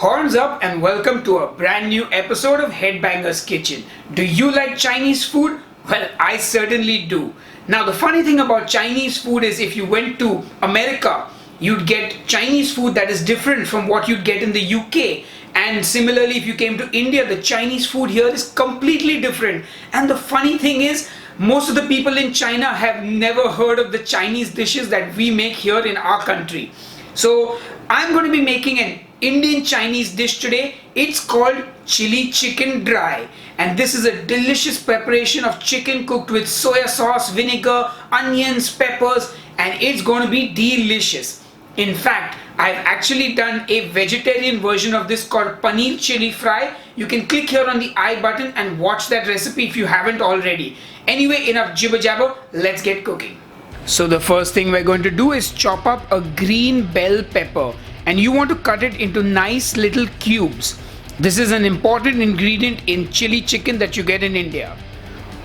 Horns up and welcome to a brand new episode of Headbanger's Kitchen. Do you like Chinese food? Well, I certainly do. Now, the funny thing about Chinese food is if you went to America, you'd get Chinese food that is different from what you'd get in the UK. And similarly, if you came to India, the Chinese food here is completely different. And the funny thing is, most of the people in China have never heard of the Chinese dishes that we make here in our country. So, I'm going to be making an Indian Chinese dish today. It's called Chilli Chicken Dry, and this is a delicious preparation of chicken cooked with soya sauce, vinegar, onions, peppers, and it's going to be delicious. In fact, I've actually done a vegetarian version of this called Paneer Chili Fry. You can click here on the I button and watch that recipe if you haven't already. Anyway, enough jibber jabber, let's get cooking. So the first thing we're going to do is chop up a green bell pepper, and you want to cut it into nice little cubes. This is an important ingredient in chili chicken that you get in India.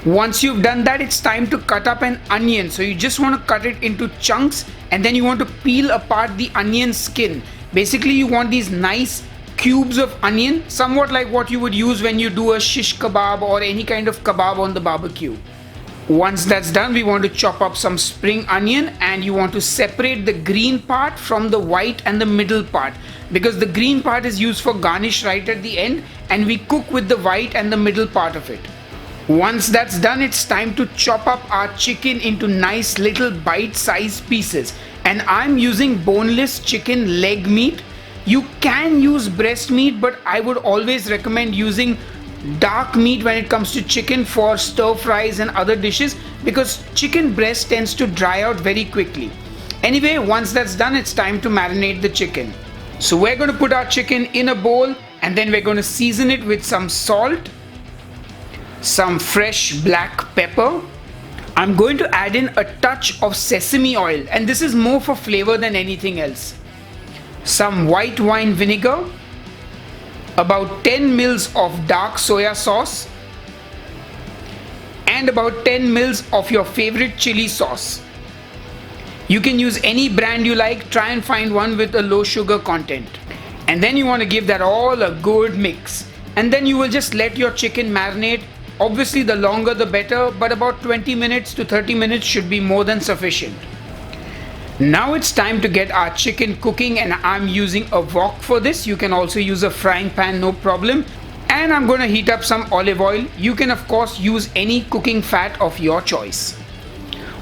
Once you've done that, it's time to cut up an onion. So you just want to cut it into chunks, and then you want to peel apart the onion skin. Basically, you want these nice cubes of onion, somewhat like what you would use when you do a shish kebab or any kind of kebab on the barbecue. Once that's done, we want to chop up some spring onion, and you want to separate the green part from the white and the middle part, because the green part is used for garnish right at the end, and we cook with the white and the middle part of it. Once that's done, it's time to chop up our chicken into nice little bite-sized pieces, and I'm using boneless chicken leg meat. You can use breast meat, but I would always recommend using dark meat when it comes to chicken for stir fries and other dishes, because chicken breast tends to dry out very quickly. Anyway, once that's done, it's time to marinate the chicken. So we're going to put our chicken in a bowl, and then we're going to season it with some salt, some fresh black pepper. I'm going to add in a touch of sesame oil, and this is more for flavor than anything else. Some white wine vinegar, about 10 mils of dark soya sauce, and about 10 mils of your favorite chili sauce. You can use any brand you like. Try and find one with a low sugar content. And then you want to give that all a good mix. And then you will just let your chicken marinate. Obviously, the longer the better, but about 20 minutes to 30 minutes should be more than sufficient. Now it's time to get our chicken cooking, and I'm using a wok for this. You can also use a frying pan, no problem. And I'm going to heat up some olive oil. You can of course use any cooking fat of your choice.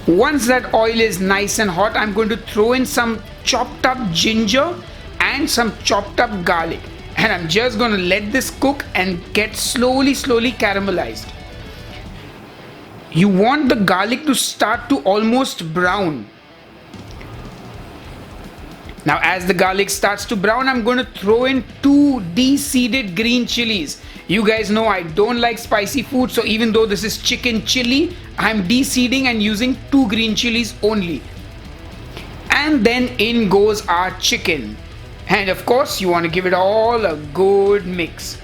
Once that oil is nice and hot, I'm going to throw in some chopped up ginger and some chopped up garlic. And I'm just going to let this cook and get slowly caramelized. You want the garlic to start to almost brown. Now, as the garlic starts to brown, I'm going to throw in 2 de-seeded green chilies. You guys know I don't like spicy food, so even though this is chicken chili, I'm de-seeding and using 2 green chilies only. And then in goes our chicken. And of course, you want to give it all a good mix.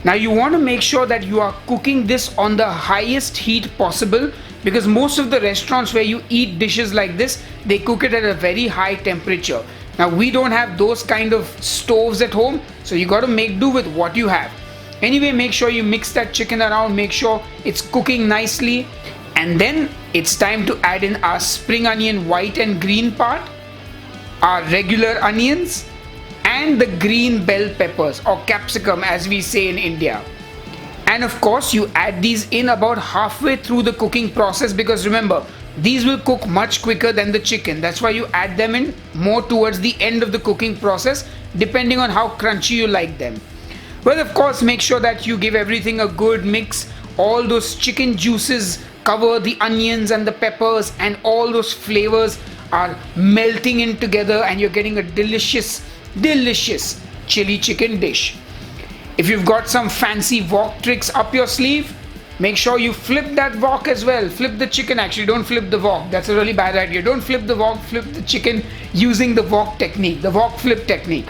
Now, you want to make sure that you are cooking this on the highest heat possible, because most of the restaurants where you eat dishes like this, they cook it at a very high temperature. Now, we don't have those kind of stoves at home, so you got to make do with what you have. Anyway, make sure you mix that chicken around, make sure it's cooking nicely, and then it's time to add in our spring onion white and green part, our regular onions, and the green bell peppers, or capsicum as we say in India. And of course, you add these in about halfway through the cooking process, because remember, these will cook much quicker than the chicken. That's why you add them in more towards the end of the cooking process, depending on how crunchy you like them. Well, of course, make sure that you give everything a good mix. All those chicken juices cover the onions and the peppers, and all those flavors are melting in together, and you're getting a delicious chili chicken dish. If you've got some fancy wok tricks up your sleeve, make sure you flip that wok as well. Flip the chicken, actually, don't flip the wok. That's a really bad idea. Don't flip the wok, flip the chicken using the wok technique, the wok flip technique.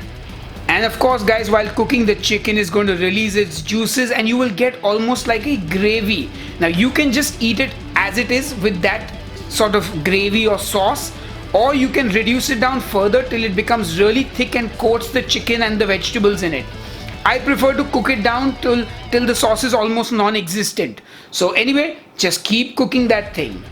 And of course, guys, while cooking, the chicken is going to release its juices, and you will get almost like a gravy. Now, you can just eat it as it is with that sort of gravy or sauce, or you can reduce it down further till it becomes really thick and coats the chicken and the vegetables in it. I prefer to cook it down till the sauce is almost non-existent. So anyway, just keep cooking that thing.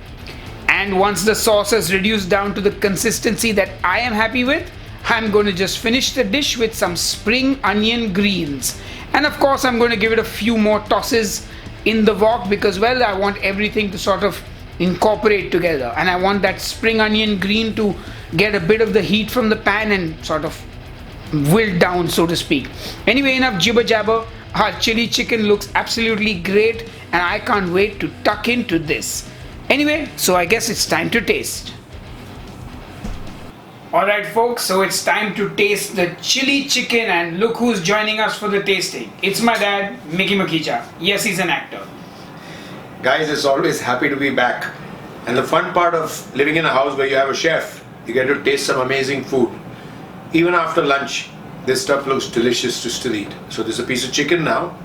And once the sauce has reduced down to the consistency that I am happy with, I'm going to just finish the dish with some spring onion greens. And of course, I'm going to give it a few more tosses in the wok because, well, I want everything to sort of incorporate together. And I want that spring onion green to get a bit of the heat from the pan and sort of wilt down, so to speak. Anyway, enough jibber jabber. Our chili chicken looks absolutely great and I can't wait to tuck into this. Anyway, so I guess it's time to taste. Alright folks, so it's time to taste the chili chicken and look who's joining us for the tasting. It's my dad, Mickey Makija. Yes, he's an actor. Guys, it's always happy to be back. And the fun part of living in a house where you have a chef, you get to taste some amazing food. Even after lunch, this stuff looks delicious to still eat. So there's a piece of chicken now.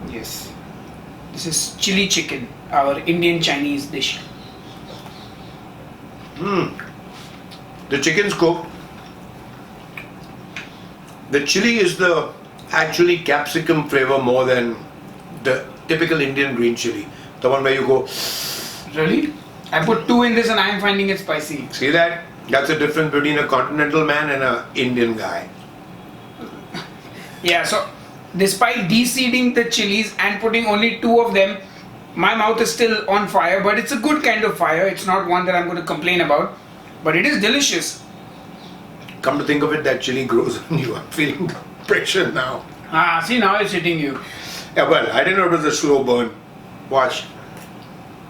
Yes. This is chili chicken, our Indian Chinese dish. The chicken's cooked. The chili is the actually capsicum flavor more than the typical Indian green chili. The one where you go, Really? I put 2 in this and I am finding it spicy. see that? That's the difference between a continental man and an Indian guy. Yeah, so despite de-seeding the chilies and putting only 2 of them, my mouth is still on fire, but it's a good kind of fire. It's not one that I'm going to complain about, but it is delicious. Come to think of it, that chili grows on you. I'm feeling the pressure now. See, now it's hitting you. Yeah, well, I didn't know it was a slow burn. Watch.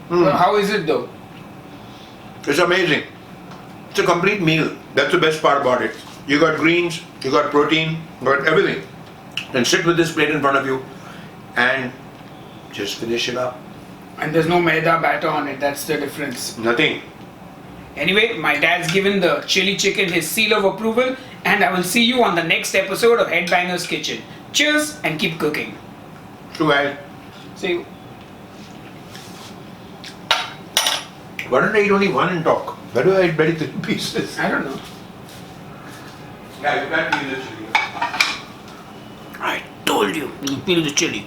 Well, how is it though? It's amazing. It's a complete meal. That's the best part about it. You got greens, you got protein, you got everything. And sit with this plate in front of you and just finish it up. And there's no maida batter on it, that's the difference. Nothing. Anyway, my dad's given the chili chicken his seal of approval, and I will see you on the next episode of Headbanger's Kitchen. Cheers and keep cooking. True, guys. See you. Why don't I eat only one and talk? Why do I eat very thin pieces? I don't know. Yeah, you can't eat this chili. I told you, you feel the chili.